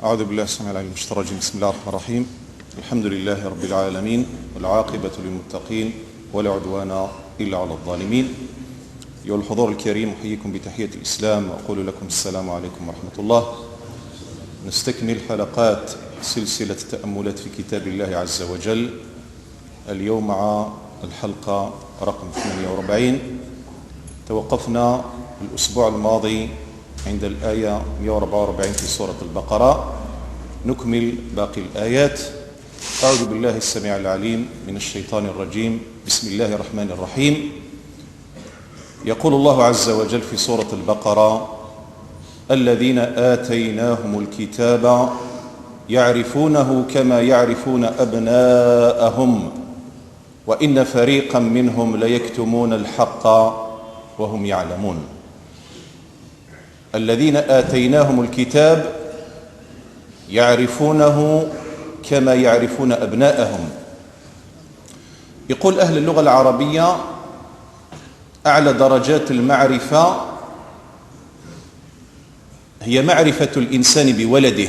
أعوذ بالله السميع العليم من الشيطان الرجيم. بسم الله الرحمن الرحيم. الحمد لله رب العالمين والعاقبة للمتقين ولا عدوان إلا على الظالمين. أيها الحضور الكريم، أحييكم بتحية الإسلام وأقول لكم السلام عليكم ورحمة الله. نستكمل حلقات سلسلة التأملات في كتاب الله عز وجل، اليوم مع الحلقة رقم 48. توقفنا الأسبوع الماضي عند الآية 144 في سورة البقرة. نكمل باقي الآيات. أعوذ بالله السميع العليم من الشيطان الرجيم. بسم الله الرحمن الرحيم. يقول الله عز وجل في سورة البقرة: الذين آتيناهم الكتاب يعرفونه كما يعرفون أبناءهم وإن فريقا منهم ليكتمون الحق وهم يعلمون. الذين آتيناهم الكتاب يعرفونه كما يعرفون أبناءهم. يقول أهل اللغة العربية: أعلى درجات المعرفة هي معرفة الإنسان بولده.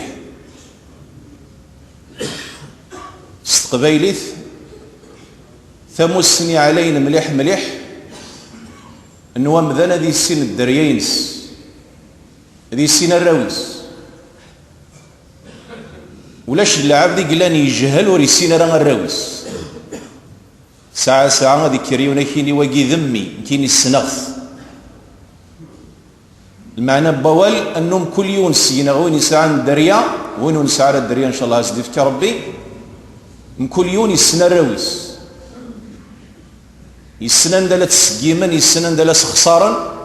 استقبيلث ثمسني علينا مليح مليح النوام ذا ذي السن الدريينس ذي السن الرويس ولاش العبد قلاني يجهل وري السن راه الرويس ساعة ساعة ذي كريونا كيني وقي ذمي كيني السنغث. المعنى بوال أنهم كل يوم سينغون يسعى الدريا وين نسعى الدريا إن شاء الله أزدفك ربي من كل يوم يسنى الرويس يسنن دلت سقيما يسنن دلت خسارا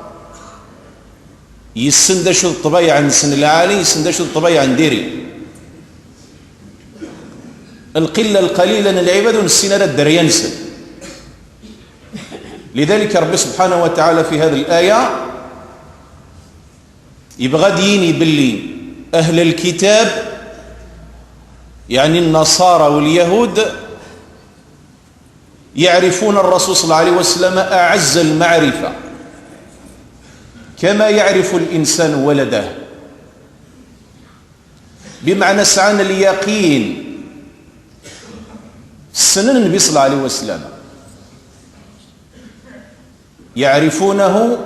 يسن دشو الطبيعة عن سن العالي يسن دشو الطبيعة عن ديري القلة القليلة من العباد ونسينا الدريانسة. لذلك رب سبحانه وتعالى في هذه الآية يبغى ديني باللي أهل الكتاب يعني النصارى واليهود يعرفون الرسول صلى الله عليه وسلم أعز المعرفة كما يعرف الإنسان ولده، بمعنى سعان اليقين سنن النبي صلى الله عليه وسلم يعرفونه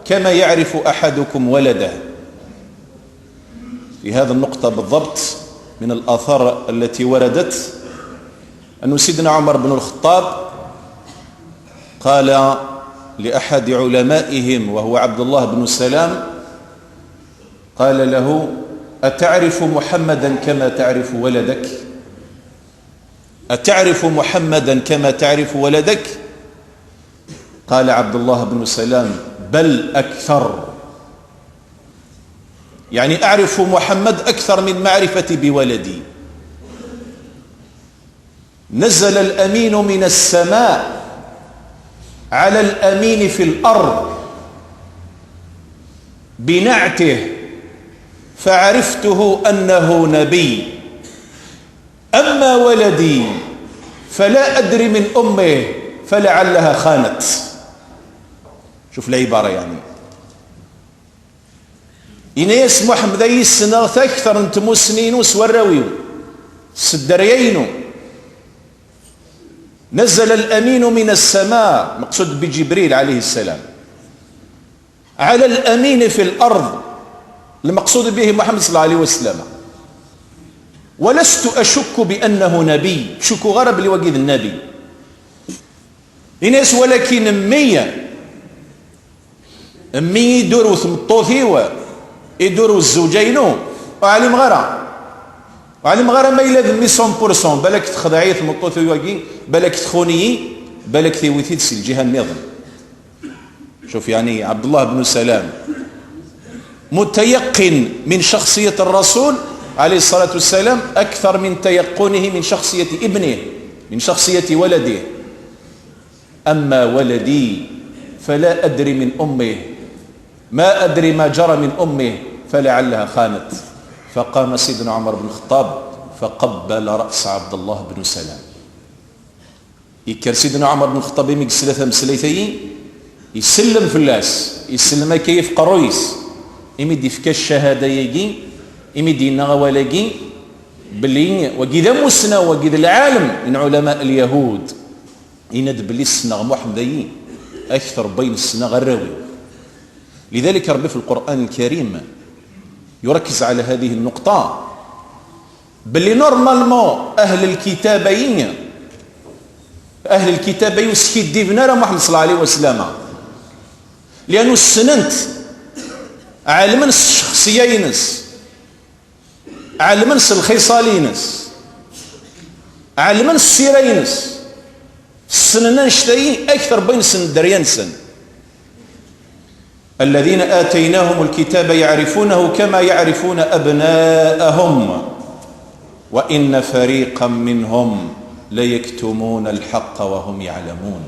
كما يعرف أحدكم ولده. في هذه النقطة بالضبط من الآثار التي وردت أن سيدنا عمر بن الخطاب قال لأحد علمائهم وهو عبد الله بن سلام، قال له: أتعرف محمدا كما تعرف ولدك؟ أتعرف محمدا كما تعرف ولدك؟ قال عبد الله بن سلام: بل أكثر، يعني أعرف محمد أكثر من معرفتي بولدي. نزل الأمين من السماء على الأمين في الأرض بنعته فعرفته أنه نبي. أما ولدي فلا أدري من أمه فلعلها خانت. شوف العبارة يعني إنيس محمد أي السنة أكثر انتمو سنين وسوراويو سدريينو. نزل الأمين من السماء مقصود بجبريل عليه السلام على الأمين في الأرض المقصود به محمد صلى الله عليه وسلم. ولست أشك بأنه نبي، شك غرب لوجد النبي إنيس، ولكن أمي يدوروا ثمطوثي يدوروا الزوجين وعلم غرا ما إلا ذمي 100% بالك تخدعي ثمطوثي واقي بالك تخوني بالك ثيوثي تسي الجهة النظام. شوف يعني عبد الله بن سلام متيقن من شخصية الرسول عليه الصلاة والسلام أكثر من تيقنه من شخصية ابنه من شخصية ولده. أما ولدي فلا أدري من أمه، ما أدري ما جرى من أمه فلعلها خانت. فقام سيدنا عمر بن الخطاب فقبل رأس عبد الله بن سلام. يكر سيدنا عمر بن الخطاب يميق سلثة مسليثي يسلم في اللاس يسلم كيف قرويس يمد يفك الشهادة يجي إمدينا غوالاقي بلي وكذا مسنا وكذا العالم من علماء اليهود يند بلي السنة محمديين أكثر بين السنة غراوي. لذلك ربي في القرآن الكريم يركز على هذه النقطة بلي نورمالمون أهل الكتابين سكيت ديفنا راه محمد صلى الله عليه وسلم، لأنه السننت عالما الشخصية ينس، عالما الخصال ينس، عالما السيرة ينس، السننا نشتري أكثر بين سن دريان سن. الذين آتيناهم الكتاب يعرفونه كما يعرفون أبناءهم وإن فريقا منهم ليكتمون الحق وهم يعلمون.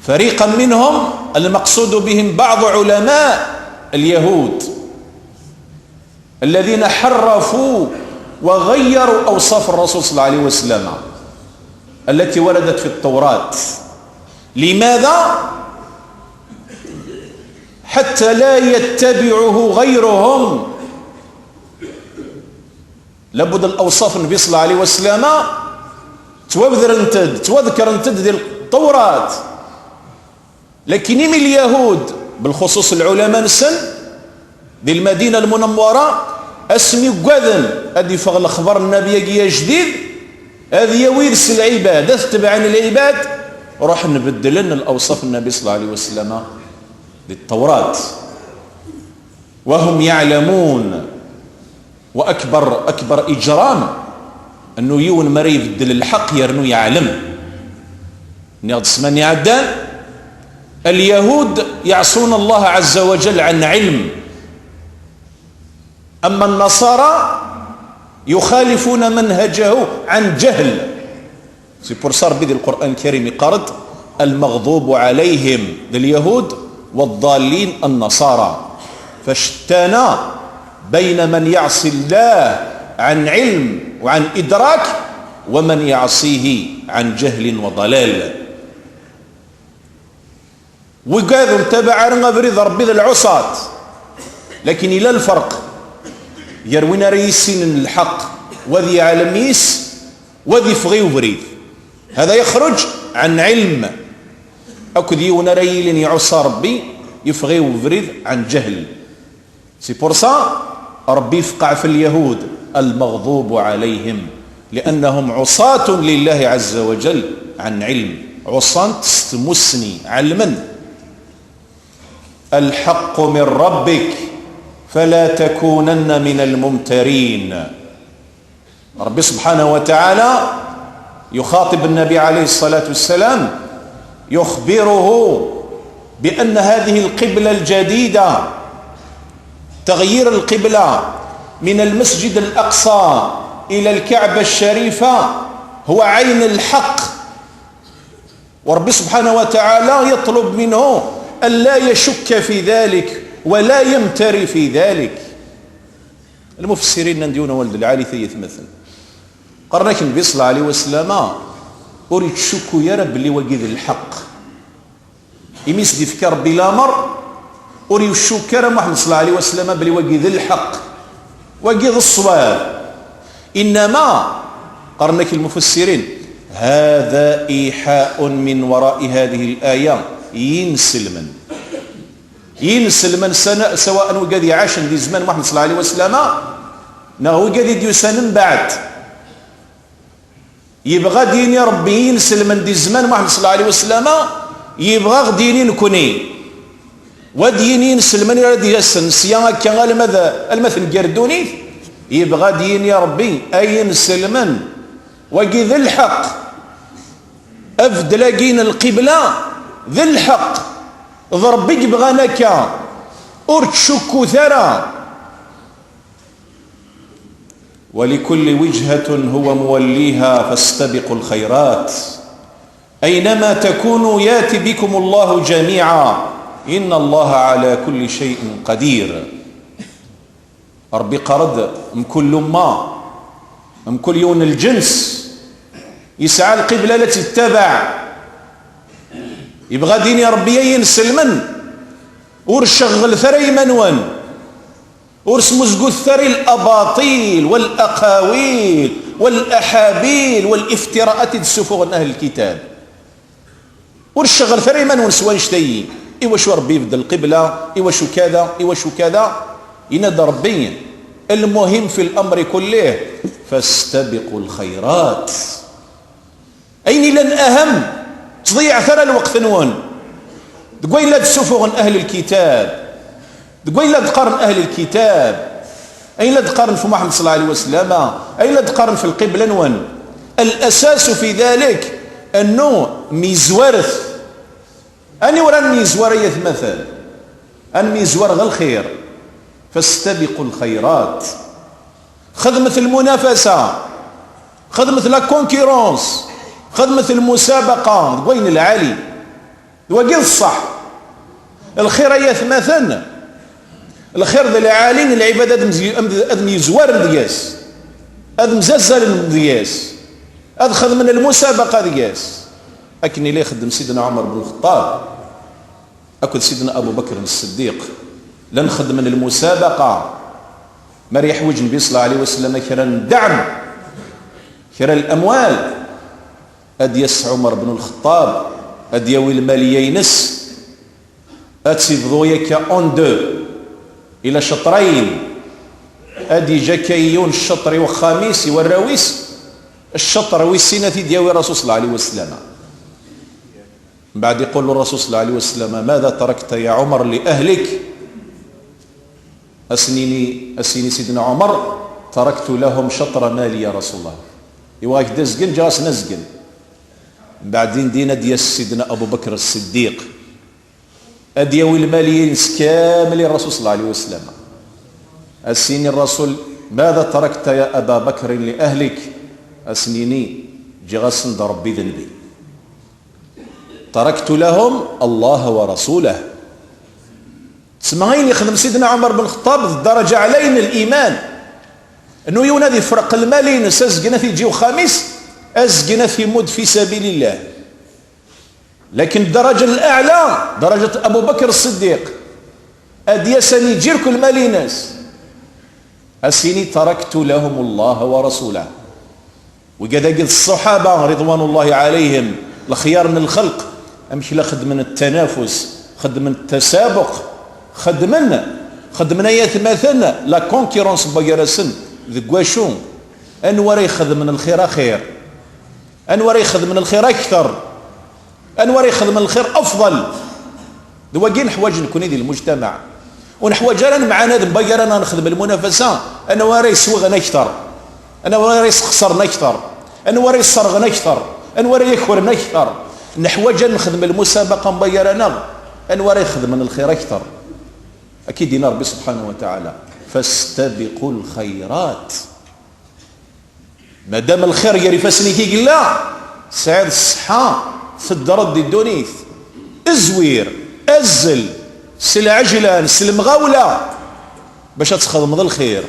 فريقا منهم المقصود بهم بعض علماء اليهود الذين حرفوا وغيروا أوصاف الرسول صلى الله عليه وسلم التي وردت في التوراة. لماذا؟ حتى لا يتبعه غيرهم. لابد الأوصاف النبي صلى الله عليه وسلم توذكر انتد ديال التوراة، لكن من اليهود بالخصوص العلماء السن ديال المدينة المنورة اسمي قاذن هذه فغل اخبار النبي جديد هذه ويرس العباد تتبعن العباد روح نبدل لنا الاوصاف النبي صلى الله عليه وسلم للتوراة وهم يعلمون. واكبر اجرام انه يون مري يبدل الحق يرنو يعلم نيض سماني عدان. اليهود يعصون الله عز وجل عن علم، أما النصارى يخالفون منهجه عن جهل. سي بور سا ربي القرآن الكريم يقرض المغضوب عليهم لليهود والضالين النصارى، فاشتانا بين من يعصي الله عن علم وعن إدراك ومن يعصيه عن جهل وضلال. وقاذوا تبعنا بريد ربي العصاة، لكن إلى الفرق يروينا ريسين الحق وذي عالميس وذي فغي وبريد، هذا يخرج عن علم. أكد يونا ريلين يعصى ربي يفغي وبريد عن جهل. سي بورسا ربي يفقع في اليهود المغضوب عليهم لأنهم عصاة لله عز وجل عن علم. عصاة تستمسني علما. الحق من ربك فلا تكونن من الممترين. ربي سبحانه وتعالى يخاطب النبي عليه الصلاة والسلام يخبره بأن هذه القبلة الجديدة، تغيير القبلة من المسجد الأقصى إلى الكعبة الشريفة هو عين الحق. وربي سبحانه وتعالى يطلب منه أن لا يشك في ذلك ولا يمتري في ذلك. المفسرين نديون ولد العالي ثيث مثل قرنك النبي صلى الله عليه وسلم أريد شكو يا رب اللي وقذ الحق يميس دي فكر بلا مر أريد الشكر محمد صلى الله عليه وسلم بلي وقذ الحق وقذ الصواب. إنما قرنك المفسرين هذا إيحاء من وراء هذه الآية ينسل من سنة سواء وقد يعاش في زمان محمد صلى الله عليه وسلم نهو قد يديوسان من بعد يبغى ديني ربي ينسل من دي زمان محمد صلى الله عليه وسلم يبغى ديني نكوني وديني ينسل من يرد يسن سيانا كان المثل قردوني يبغى ديني ربي أي ينسل من وقذ الحق أفدلقين القبلة ذي الحق ضربك بغنك أرتشك ثرى. ولكل وجهة هو موليها فاستبقوا الخيرات أينما تكونوا ياتي بكم الله جميعا إن الله على كل شيء قدير. ربي قرد ام كل يوم الجنس يسعى القبلة التي تتبع يبغى ديني ربي ينسل من ورشغل ثري منون ورسمو زقو الثري الأباطيل والأقاويل والأحابيل والافتراءات تسفوغ أهل الكتاب ورشغل ثري من ونسوان شتي إيوا شو ربي يبدل القبلة إيوا شو كذا إيوا شو كذا ينادى ربي. المهم في الأمر كله فاستبقوا الخيرات. أين لن أهم تضيع ثرى الوقت نون تقول لا تسفوغ أهل الكتاب تقول لا تقارن أهل الكتاب أين لا تقارن في محمد صلى الله عليه وسلم أين لا تقارن في القبلة نون. الأساس في ذلك أنه ميزورث أني ورا ميزور يتمثل أن ميزور غير الخير. فاستبقوا الخيرات خدمة المنافسة خدمة لا كونكيرونس خدمة المسابقة وين العالي وقيل الصح الخير يتمثل الخير ذا العالين العبادة أدم يزوار دياس أدم زلزل دياس أدخل من المسابقة دياس أكني ليه خدم سيدنا عمر بن الخطاب أكد سيدنا أبو بكر الصديق لن خدم من المسابقة ما يحوج النبي صلى الله عليه وسلم كرا الدعم كرا الأموال أديس عمر بن الخطاب أديوي الماليينس أتسيفضويك أون دو إلى شطرين أدي جاكيون الشطر وخاميس والراويس الشطر والسنة دياوي الرسول صلى الله عليه وسلم. بعد يقول الرسول صلى الله عليه وسلم ماذا تركت يا عمر لأهلك أسنيني سيدنا عمر تركت لهم شطر مالي يا رسول الله يواك دزقن جاس نزقن. بعدين دينا ديال سيدنا أبو بكر الصديق أديوي الماليين كامل الرسول صلى الله عليه وسلم. أسنيني الرسول ماذا تركت يا أبا بكر لأهلك أسنيني جغس ربي ذنبي تركت لهم الله ورسوله. تسمعين يخدم سيدنا عمر بن الخطاب الدرجة علينا الإيمان أنه ينادي فرق المالين أزقنا في جيو خامس أزقنا في مد في سبيل الله. لكن الدرجة الأعلى درجة أبو بكر الصديق أديسني جيرك الماليناس أسيني تركت لهم الله ورسوله. وكذا قلت الصحابة رضوان الله عليهم الخيار من الخلق أمشي لا خدمنا التنافس خدمنا التسابق خدمنا يتماثلنا لا كونكيرونس بقرسن ذكواشو أنور يخدم من الخير خير أنور يخدم من الخير أكثر أنور يخدم من الخير أفضل. دواقين حواج نكون هذه المجتمع ونحواج أنا معنا بقر أنا نخدم المنافسة أنا ورا يسوغنا أكثر أنا ورا يسخسرنا أكثر أنا ورا يصرغنا أكثر أنا ورا يكورنا أكثر. نحواج نخدم المسابقة بقر أنا ورا يخدم من الخير أكثر. أكيد دينا ربي سبحانه وتعالى فاستبقوا الخيرات. ما دام الخير يري فاسني كي لا سعيد الصحة في الدرد الدونيث ازوير ازل سل عجلان سل مغاولة باش تخدم ذا الخير.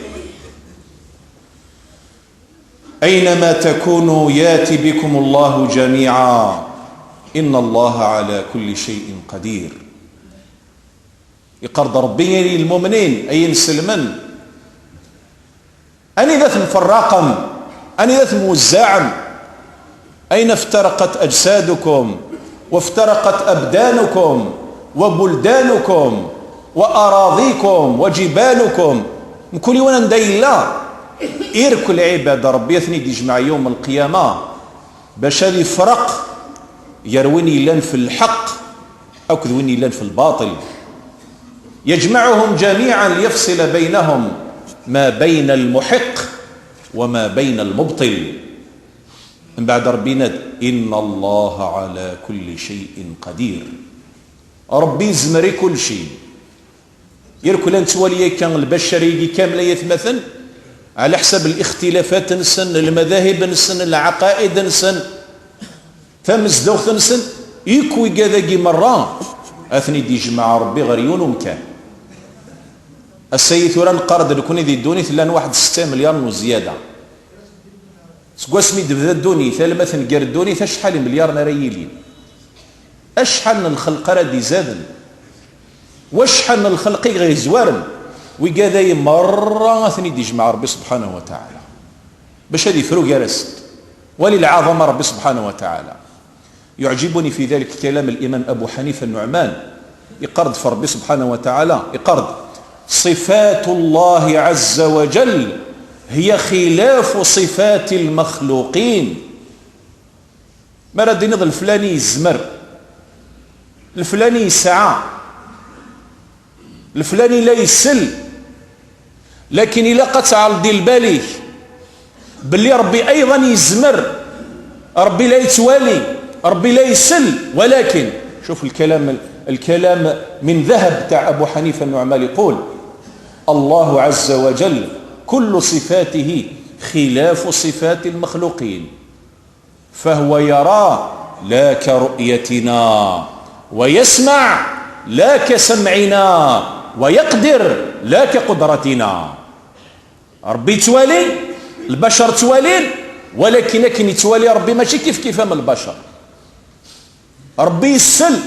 أينما تكونوا ياتي بكم الله جميعا إن الله على كل شيء قدير. يقرض ربي للمؤمنين أي نسلمن أني ذات مفرقم أني ذات موزعم أين افترقت أجسادكم وافترقت أبدانكم وبلدانكم وأراضيكم وجبالكم من كل وانا نداي الله إيركو العباد ربي يثني يجمع يوم القيامة باش هذه فرق يرويني لن في الحق أو كذويني لن في الباطل يجمعهم جميعا ليفصل بينهم ما بين المحق وما بين المبطل. من بعد ربنا إن الله على كل شيء قدير. ربي زمري كل شيء يركل أنت ولي كان البشري كاملة يتمثل على حسب الاختلافات نسن المذاهب نسن العقائد نسن ثمس دوخ نسن يكوي كذا مرة أثني دي جماعة ربي غريون ومكان السيد ثوران قرض لكون ذي الدوني ثلان 1.6 مليار وزيادة سكواسمي دبذا الدوني ثال مثلا قار الدوني ثشحال مليار ناريلين أشحال من الخلق ردي زادن واشحال من الخلق غير زوارن وكذا مرة ثاني يجمع ربي سبحانه وتعالى باش هذه يفرق يرسل وللعظمة ربي سبحانه وتعالى. يعجبني في ذلك كلام الإمام أبو حنيفة النعمان يقرض في ربي سبحانه وتعالى يقرض صفات الله عز وجل هي خلاف صفات المخلوقين. ما راه نض الفلاني يزمر، الفلاني يسعى، الفلاني لا يسل، لكن إلا قطع ديال بالي باللي ربي أيضا يزمر، ربي لا يتوالي، ربي لا يسل، ولكن شوف الكلام من ذهب تاع أبو حنيفة النعمان يقول الله عز وجل كل صفاته خلاف صفات المخلوقين، فهو يرى لا كرؤيتنا، ويسمع لا كسمعنا، ويقدر لا كقدرتنا. ربي توالي، البشر توالين، ولكن يتوالي ربي ماشي كيف من البشر. ربي يسل،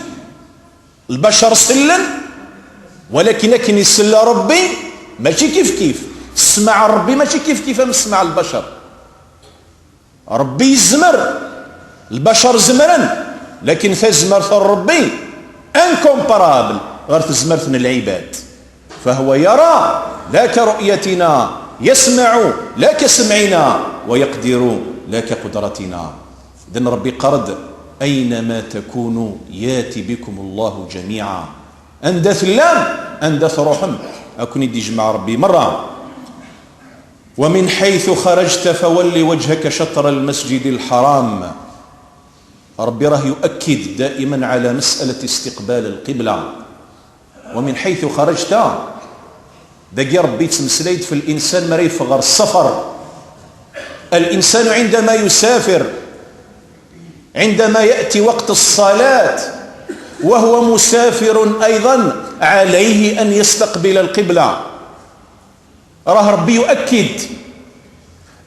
البشر سلن، ولكن يسل ربي ماشي كيف. سمع ربي ماشي كيف مسمع البشر. ربي يزمر، البشر زمرا، لكن فزمر ربي انكومبارابل غير تزمرتنا العباد. فهو يرى لا كرؤيتنا، يسمع لا كسمعنا، ويقدر لا كقدرتنا. إذن ربي قرد أينما تكونوا ياتي بكم الله جميعا. أندث اللام أندث روحم أكون يدي جمع ربي مرة. ومن حيث خرجت فول وجهك شطر المسجد الحرام. ربي راه يؤكد دائما على مسألة استقبال القبلة. ومن حيث خرجت دقي ربي تمسليت في الإنسان ما يفغر السفر. الإنسان عندما يسافر، عندما يأتي وقت الصلاة وهو مسافر أيضا عليه أن يستقبل القبلة. راه ربي يؤكد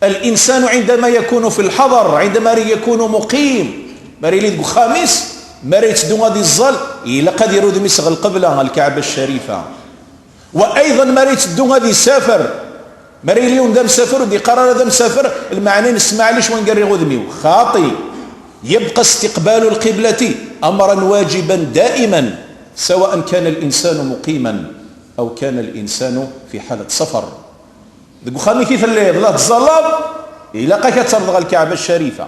الإنسان عندما يكون في الحضر، عندما يكون مقيم، مريلي خامس مريت دون هذه الظل إلا قدروا دمسغ القبلة الكعبة الشريفة. وأيضا مريت دون هذه سافر، مريليون ذا مسافر ودي قرار ذا مسافر، المعنى نسمع ليش ونقري غذميو خاطي. يبقى استقبال القبلة أمرا واجبا دائما، سواء كان الإنسان مقيما أو كان الإنسان في حالة سفر. دقو خامي كيف اللي لا تظلم إلا قاك ترضغ الكعبة الشريفة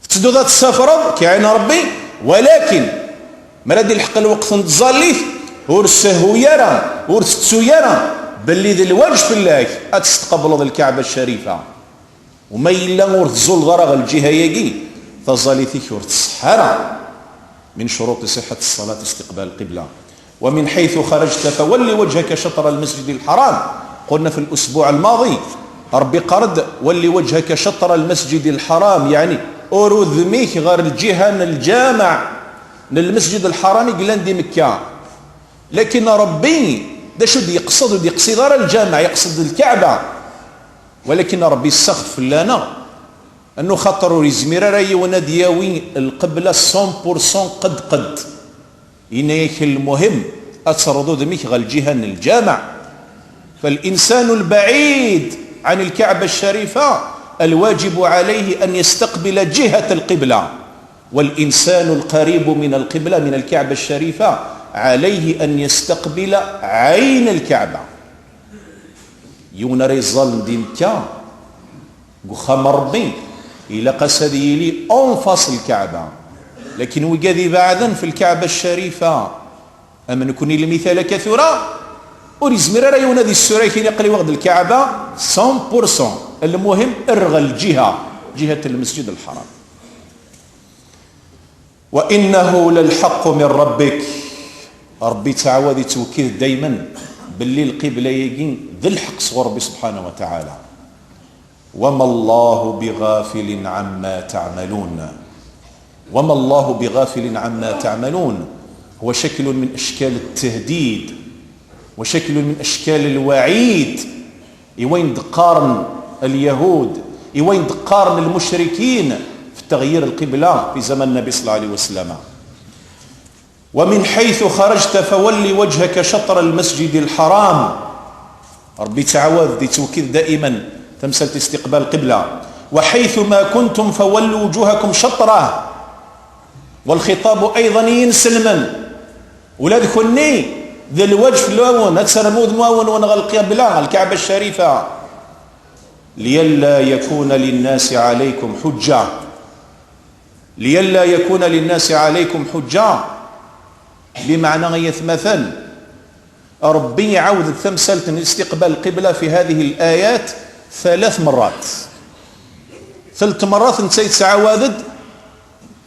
تسدو ذات السفر كيعين ربي، ولكن مرادي الحق الوقت نتظليت ورسه يرى ورستو يرى باللي ذي الواجب في الله أتستقبل الكعبة الشريفة. وما إلا ورتزول غرغ الجهة يجي تظليتك ورتصحرا. من شروط صحة الصلاة استقبال القبلة. ومن حيث خرجت فول وجهك شطر المسجد الحرام. قلنا في الأسبوع الماضي ربي قرد ولي وجهك شطر المسجد الحرام، يعني أرذميك غير الجهة الجامع للمسجد الحرام قلان دي مكة. لكن ربي دا شو يقصد غير الجامع، يقصد الكعبة. ولكن ربي السخف لنا أنه خطر ريزمير راي ونادياوي القبلة 100% قد إنيك المهم أتصردو دميك غير الجهة الجامع. فالإنسان البعيد عن الكعبة الشريفة الواجب عليه أن يستقبل جهة القبلة، والإنسان القريب من القبلة من الكعبة الشريفة عليه أن يستقبل عين الكعبة. يونا ريزال دي مكة قخام ربي إلا قصد يلي أنفاس الكعبة، لكن وقذي بعدا في الكعبة الشريفة أما نكون المثال كثيرا وريزمير راه يونا ذي السورة كي يقلي وقت الكعبة 100%. المهم ارغى الجهة، جهة المسجد الحرام. وإنه للحق من ربك. ربي تعوذ توكيد دايما باللي القبلة يجين ذي الحق صغر ربي سبحانه وتعالى. وما الله بغافل عما تعملون. وما الله بغافل عما تعملون هو شكل من أشكال التهديد وشكل من أشكال الوعيد. يوين دقارن اليهود، يوين دقارن المشركين في تغيير القبلة في زمن النبي صلى الله عليه وسلم. ومن حيث خرجت فولي وجهك شطر المسجد الحرام. ربي تعاود دي توكيد دائما تمثل استقبال القبلة. وحيث ما كنتم فولوا وجوهكم شطره. والخطاب أيضا ينسلمن ولا ذكرني ذي الوجه اللون أكثر مود مون ونغلقيا بلا الكعبة الشريفة لئلا يكون للناس عليكم حجة. لئلا يكون للناس عليكم حجة بمعنى يتمثل ربي يعود تمثلة استقبال القبلة في هذه الآيات 3 مرات. 3 مرات نسيت تعاودد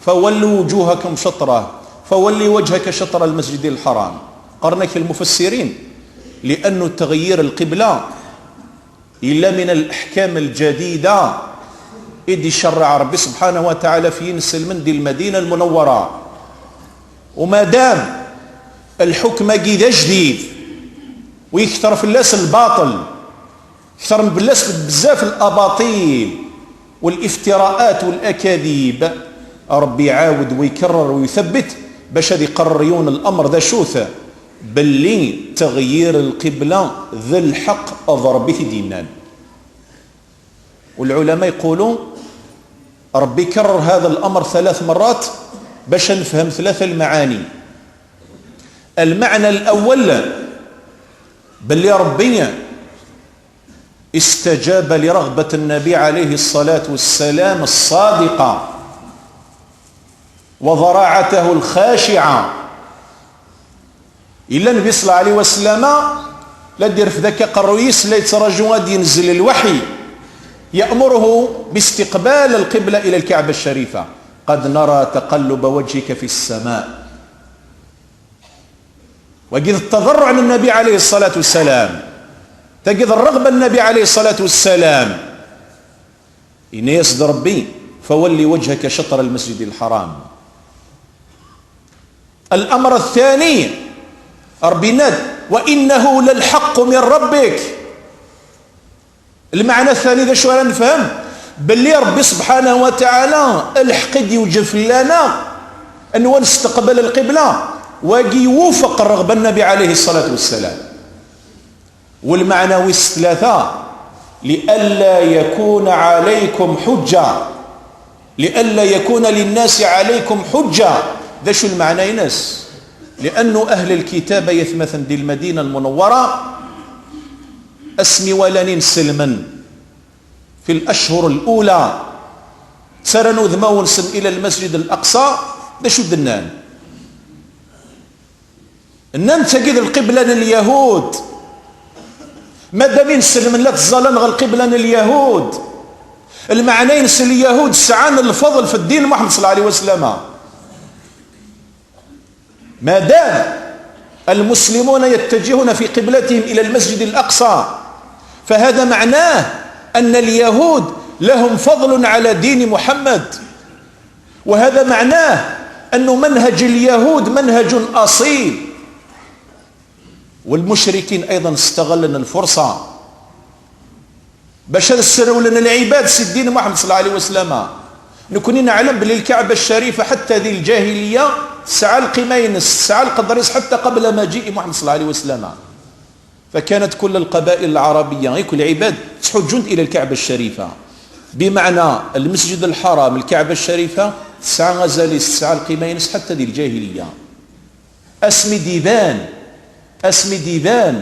فولوا وجوهكم شطره فولي وجهك شطر المسجد الحرام. قرنك المفسرين لأن تغيير القبلة إلا من الأحكام الجديدة إذ شرع ربي سبحانه وتعالى في نسلمن دي المدينة المنورة. وما دام الحكم كذا جديد ويكثر في الناس الباطل يكثر من بزاف الأباطيل والافتراءات والأكاذيب ربي يعاود ويكرر ويثبت باش هذه يقررون الأمر ذا شوث باللي تغيير القبلة ذا الحق أضرب في دينان. والعلماء يقولون ربي كرر هذا الأمر 3 مرات باش نفهم 3 المعاني. المعنى الأول باللي ربي استجاب لرغبة النبي عليه الصلاة والسلام الصادقة وضراعته الخاشعة. إلا النبي صلى الله عليه وسلم لا دير في ذاك قرويس لا يترجو غادي ينزل الوحي يأمره باستقبال القبلة إلى الكعبة الشريفة. قد نرى تقلب وجهك في السماء. وقد التضرع من النبي عليه الصلاة والسلام تجد الرغبة النبي عليه الصلاة والسلام إن يصدر ربي فولي وجهك شطر المسجد الحرام. الأمر الثاني ربي ناد وإنه للحق من ربك. المعنى الثاني ذا شو نفهم باللي ربي سبحانه وتعالى الحق يوجب لنا أنه نستقبل القبلة ويجي يوفق الرغبة النبي عليه الصلاة والسلام. والمعنى الثلاثة لئلا يكون عليكم حجة. لئلا يكون للناس عليكم حجة. ذا شو المعنى ينس لأنه أهل الكتاب يثمثن دي المدينة المنورة اسمي ولانين سلما في الأشهر الأولى سرنوا ذماونسن إلى المسجد الأقصى. ذا شو دنان النان تجد القبلة لليهود مادامين سلم لا تظلن القبلة لليهود. المعنى ينس اليهود سعان الفضل في الدين محمد صلى الله عليه وسلم. ما دام المسلمون يتجهون في قبلتهم إلى المسجد الأقصى فهذا معناه أن اليهود لهم فضل على دين محمد. وهذا معناه أن منهج اليهود منهج أصيل. والمشركين أيضا استغلنا الفرصة باش يسروا لنا العباد سي الدين محمد صلى الله عليه وسلم. نكون نعلم بلي الكعبة الشريفة حتى ذي الجاهلية سعى القمينس سعى القدريس حتى قبل مجيء محمد صلى الله عليه وسلم. فكانت كل القبائل العربية كل عباد تحجون إلى الكعبة الشريفة بمعنى المسجد الحرام الكعبة الشريفة سعى غزاليس سعى القمينس حتى ذي الجاهلية. اسمي ديبان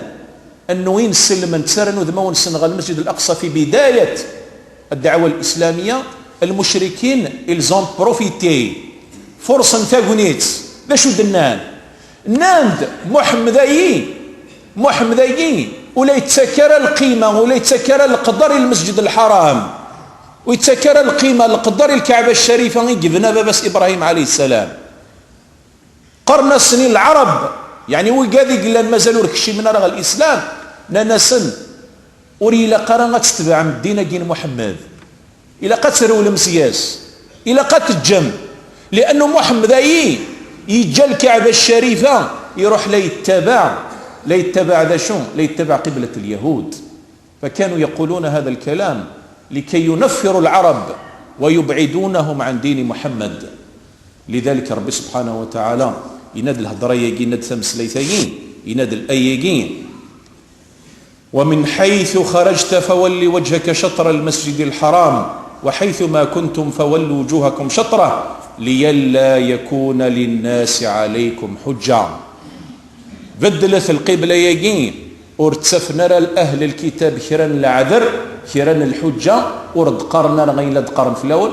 أنه وين سلم تسرن وذمون سنغ المسجد الأقصى في بداية الدعوة الإسلامية المشركين إلزون بروفيتي فرصة تاغونيت. ذا شو دنان ناند محمدي ولا يتسكر القيمة ولا يتسكر القدر المسجد الحرام ويتسكر القيمة القدر الكعبة الشريفة يجبنا بابس إبراهيم عليه السلام. قرن السنين العرب يعني وقاذي قلان مازالوا ركشي من رغى الإسلام نانسن وري إلا قرن تتبع من الدين دين محمد إلا قتروا المسياس إلا قتجم لأنه محمد يجا الكعبة الشريفة يروح لا يتبع ذا شو لا يتبع قبلة اليهود. فكانوا يقولون هذا الكلام لكي ينفروا العرب ويبعدونهم عن دين محمد. لذلك رب سبحانه وتعالى يناد الهضره ياكي يناد تمسليتين يناد الاياكين. ومن حيث خرجت فول وجهك شطر المسجد الحرام وحيث ما كنتم فولوا وجوهكم شطره لئلا يكون للناس عليكم حجه. بدلت القبله ياكين ورتسفنا لأهل الكتاب كران العذر كران الحجة ورد قرنا غير قرن في الأول.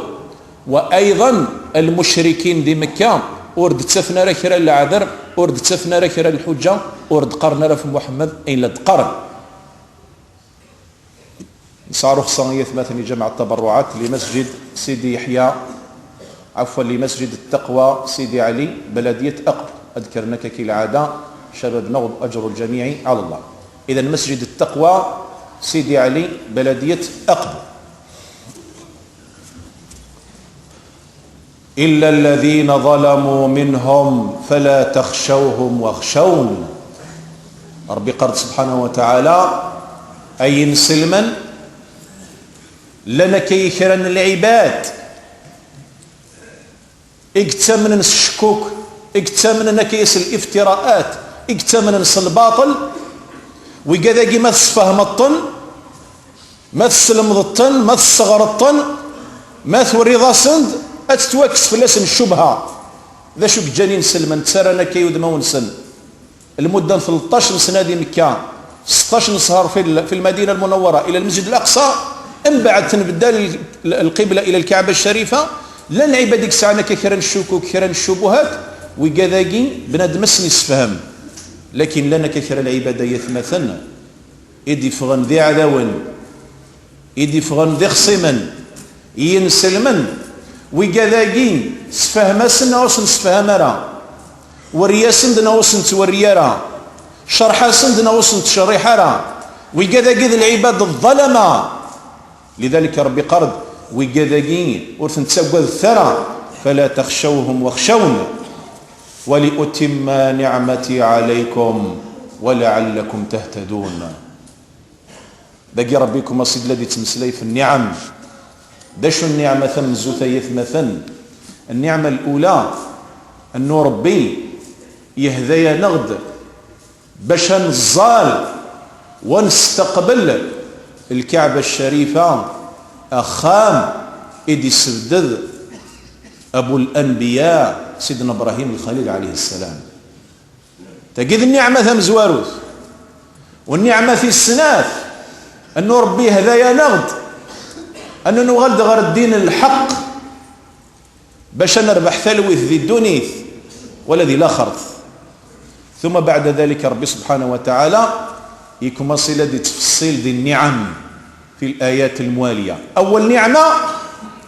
وأيضا المشركين دي مكة ورد تسفنا كران العذر ورد تسفنا كران الحجة ورد قرنا في محمد أين لد قرن. نصارو خصانية مثلا جمع التبرعات لمسجد سيدي يحيى عفوا لمسجد التقوى سيدي علي بلدية أقب. أذكرناك كالعادة شباب نغض أجر الجميع على الله. إذا مسجد التقوى سيدي علي بلدية أقب. إلا الذين ظلموا منهم فلا تخشوهم واخشون. ربي قرد سبحانه وتعالى أي سلما لنا كيكرن العباد اكتمن الشكوك اكتمن كيس الافتراءات اكتمن الباطل وكذا ما تسفهم الطن ما تسلم الطن ما تصغر الطن ما توري ذا سند اتتوكس في لسن الشبهه ذا شوك جانين سلما تسرنا كيود مونسن المده 13 سنه دي مكه 16 شهر في المدينه المنوره الى المسجد الاقصى من بعد تنبدل القبله الى الكعبه الشريفه لن عبادك ساعنا كثيرا الشكوك كثيرا الشبهات وكذاكي بنادم يسفهم. لكن لنا كثير العباده يثمثن يدي فغن ذي عداون يدي فغن ذي خصيمن ينسلمن وكذاكي سفهم سنة وسن سفهم راه ورياسن دنا وسن توريا راه شرحا سندنا وسن تشريحا راه وكذاكي ذي العباد الظلمه. لذلك ربي قرد وكذاكي ورثن تسوى الثرى فلا تخشوهم واخشون ولأتم نعمتي عليكم ولعلكم تهتدون. باقي ربيكم أصيد الذي تمسلي في النعم. داش النعمة ثم زوثا يثمثن. النعمة الأولى أن ربي يهدي نغد باش نزال ونستقبل الكعبة الشريفة أخام إدي سدد أبو الأنبياء سيدنا إبراهيم الخليل عليه السلام. تجد النعمة ثم زواروث والنعمة في السناث أنه ربي هدايا نغد أنه نغد غير الدين الحق باش نربح ثلوث ذي الدنيث والذي لا خرث. ثم بعد ذلك ربي سبحانه وتعالى يكون صلة تفصيل ذي النعم في الآيات الموالية. أول نعمة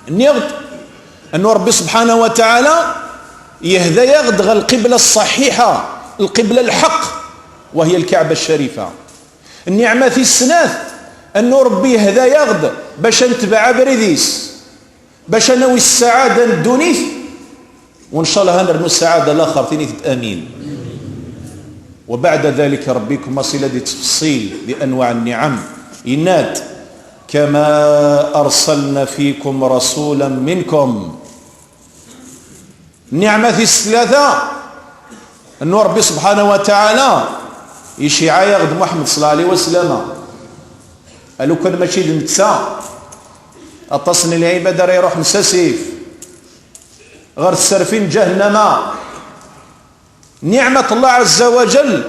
نغد أنه ربي سبحانه وتعالى يهدى يغدغ القبلة الصحيحة القبلة الحق وهي الكعبة الشريفة. النعمة في السناث أنه ربي يهدى يغد باش نتبع بريديس باش نوي السعادة الدنيث وإن شاء الله هنرنو السعادة الآخر تنيث آمين. وبعد ذلك ربيكم صلة تفصيل لأنواع النعم يناد كما أرسلنا فيكم رسولا منكم. النعمة في الثلاثة أن ربي سبحانه وتعالى يشيع يغد محمد صلى الله عليه وسلم قالوا كان ماشي نتسا أتصني العبادة راه يروح نساسيف غير السرفين جهنم. نعمة الله عز وجل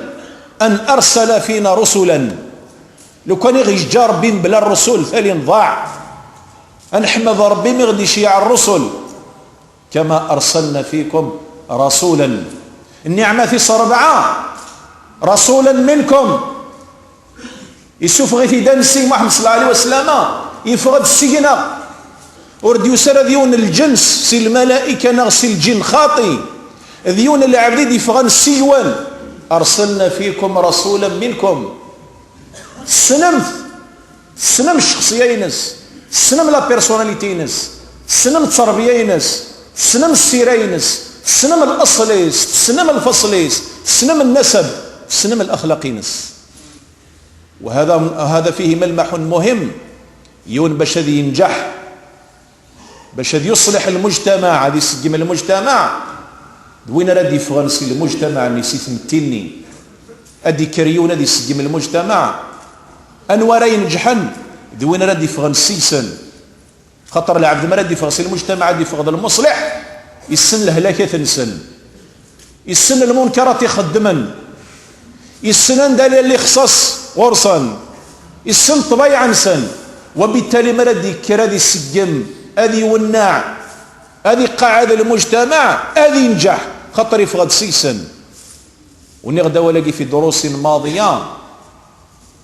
أن أرسل فينا رسلا. لو كان يغير ربي بلا الرسل ثاني ضاع. أنحمد ربي ما غادي يشيع الرسل كما أرسلنا فيكم رسولا. النعمة في صربعة رسولا منكم يسوف غيثي دانسي محمد صلى الله عليه وسلم يفرد السجنة ورد يسر ذيون الجنس سي الملائكة نغسي الجن خاطي ذيون العبد يفغن السيوان أرسلنا فيكم رسولا منكم. السنم الشخصية ينس السنم لا بيرسوناليتي ينس السنم التربية ينس السنم السيرة ينس السنم الأصليس السنم الفصليس السنم النسب السنم الأخلاقي ينس. وهذا فيه ملمح مهم يون باش هذا ينجح باش هذا يصلح المجتمع هذا يسجم المجتمع وين راه ديفرنسي المجتمع نسي ثمتيني ادي كريون هذه يسجم المجتمع انوار ينجحن وين راه ديفرنسي سن خطر العبد ما راه ديفرنسي المجتمع ديفرنسي المصلح يسن الهلاكه تنسن يسن المنكرات يخدمن يسن دليل اللي خصص غرسا يسن طبيعا سن وبالتالي ما راه ديك هذه السجم هذه يونع هذه قاعده المجتمع هذه ينجح خطر يفقد سيسن ونغدا ولاقي في دروس ماضيه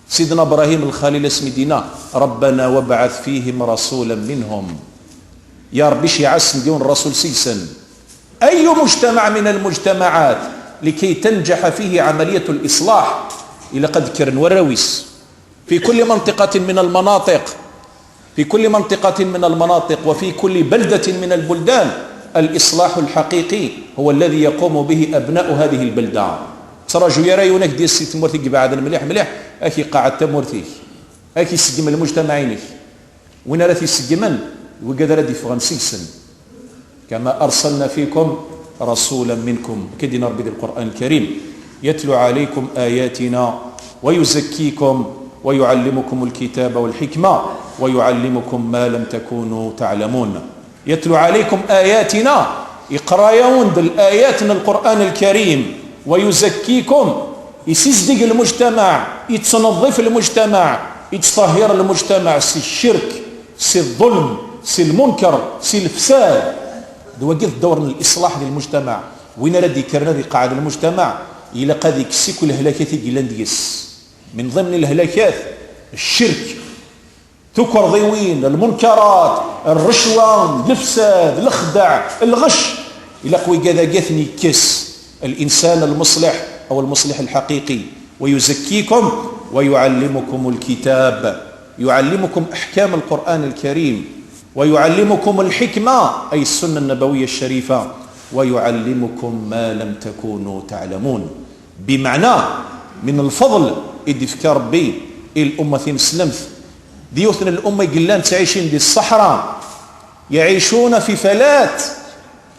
سيدنا ابراهيم الخليل اسمي دينا ربنا وابعث فيهم رسولا منهم يا ربي شي عسن ديون الرسول سيسن اي مجتمع من المجتمعات لكي تنجح فيه عمليه الاصلاح الى قد كرن والرويس في كل منطقه من المناطق في كل منطقه من المناطق وفي كل بلده من البلدان الاصلاح الحقيقي هو الذي يقوم به ابناء هذه البلده تراجو يرى يونك ديال السي تمورتي بعد المليح مليح اكي قاعد تمورتي اكي سجم المجتمعين وين راه تيسجمن وقدر راه ديفرنسيسن كما ارسلنا فيكم رسولا منكم كدينا ربي القران الكريم يتلو عليكم اياتنا ويزكيكم ويعلمكم الكتاب والحكمه ويعلمكم ما لم تكونوا تعلمون يتلو عليكم اياتنا يقرايون الايات من القران الكريم ويزكيكم يسزدق المجتمع يتنظف المجتمع يتطهر المجتمع سي الشرك سي الظلم سي المنكر سي الفساد وقف دور الاصلاح للمجتمع وين راه ذكرنا ذي قاعده المجتمع الى قد يكسي كل هلاكات ديس من ضمن الهلاكات الشرك تكر ضيوين المنكرات الرشوه الفساد الخدع الغش الى قوي كذا قثني كس الإنسان المصلح أو المصلح الحقيقي ويزكيكم ويعلمكم الكتاب يعلمكم أحكام القرآن الكريم ويعلمكم الحكمة أي السنة النبوية الشريفة ويعلمكم ما لم تكونوا تعلمون بمعنى من الفضل إدي فكا ربي الأمة مسلمت ديوثنا الأمة يقلان تعيشين دي الصحراء يعيشون في فلات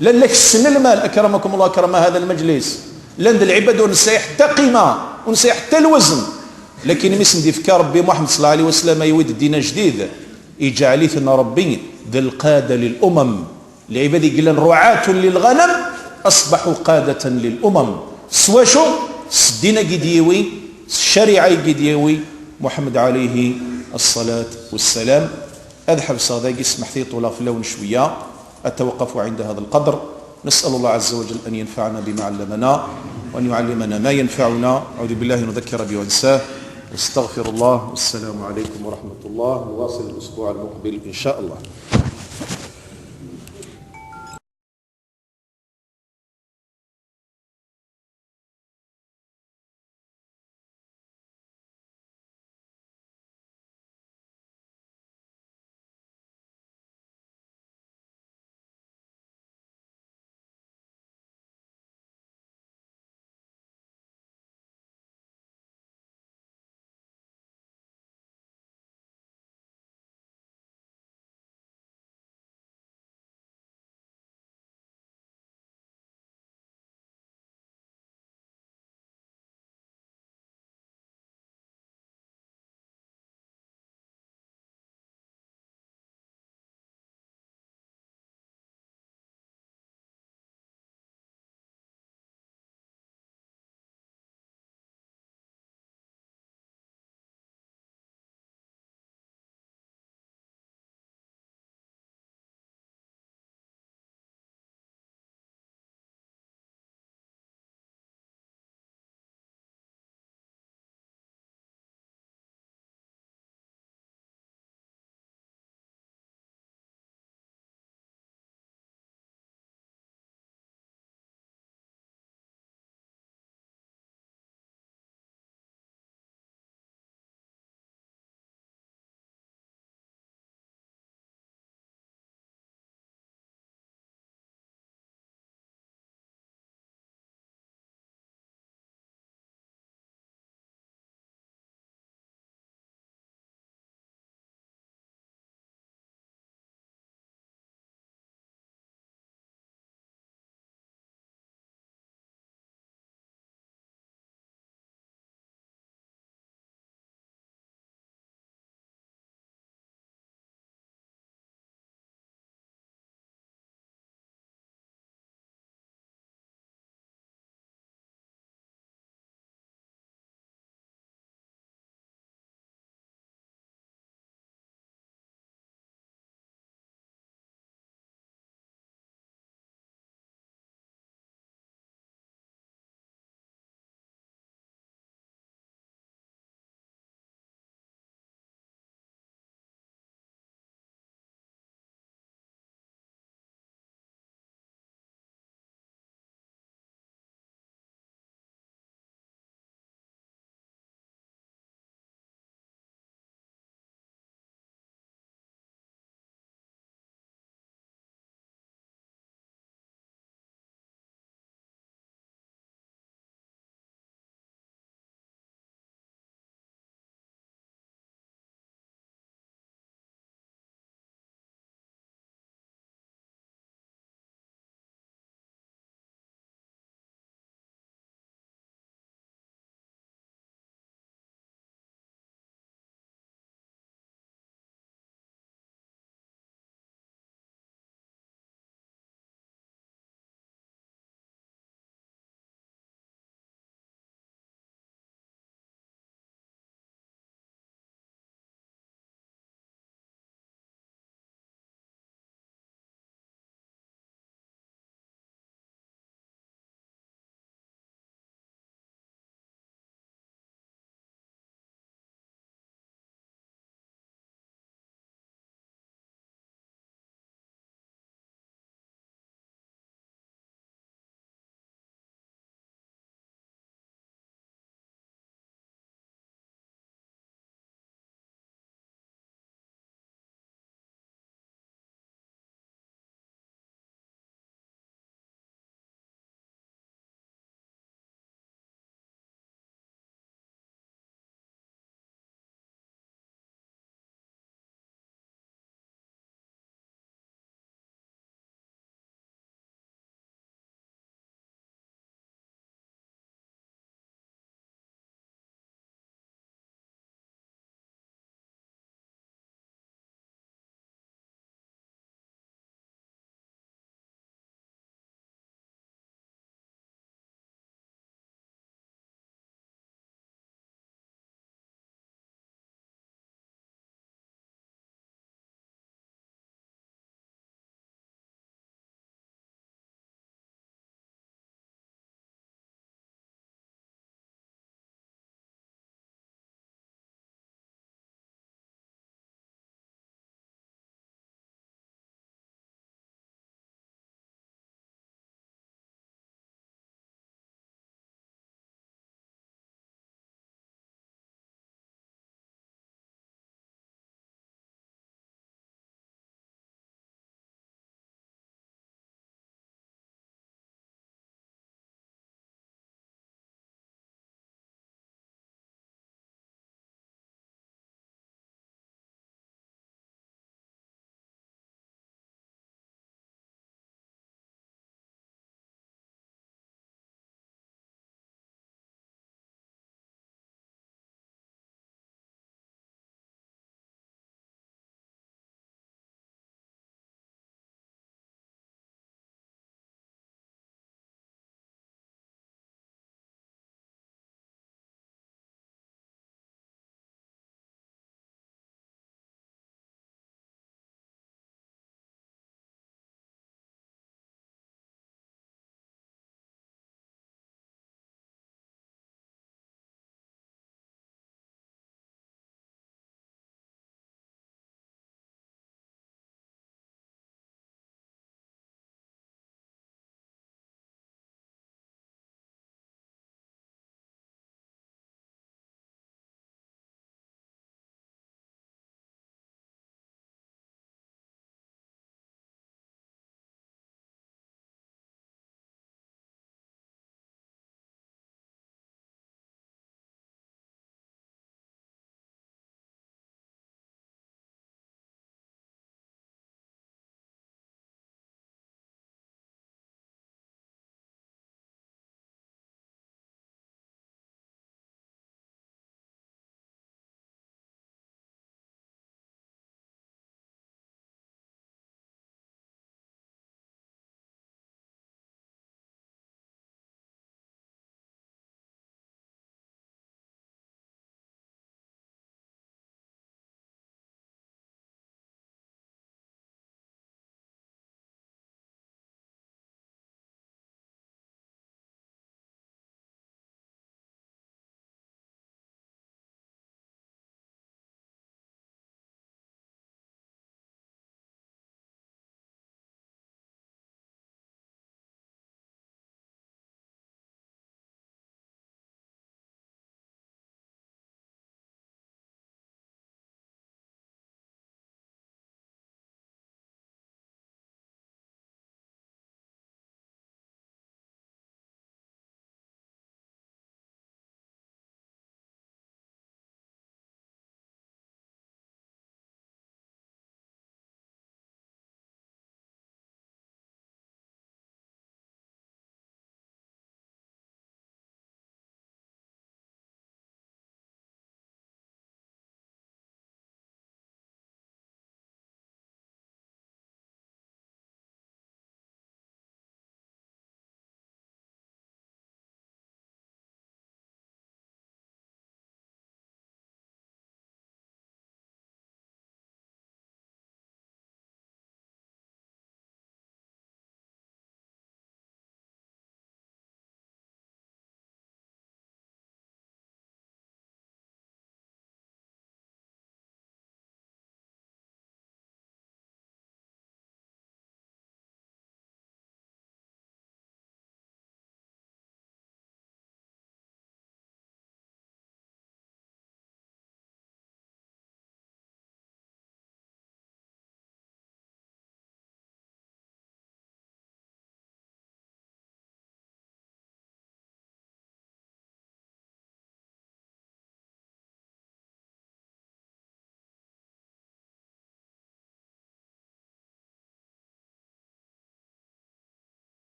لن لك السن المال أكرمكم الله أكرم هذا المجلس لن العباد ونسى حتى قيمة ونسى حتى الوزن لكن مثل دي فكار ربي محمد صلى الله عليه وسلم يود الدين جديد يجعل ثنا ربي ذي القادة للأمم العباد يقولون رعاة للغنم أصبحوا قادة للأمم سواشو الدين قديوي الشريعة قديوي محمد عليه الصلاة والسلام أذهب صداقي اسمح لي طولا في اللون شوية أتوقف عند هذا القدر نسأل الله عز وجل أن ينفعنا بما علمنا وأن يعلمنا ما ينفعنا أعوذ بالله نذكر به ونساه واستغفر الله والسلام عليكم ورحمة الله نواصل الأسبوع المقبل إن شاء الله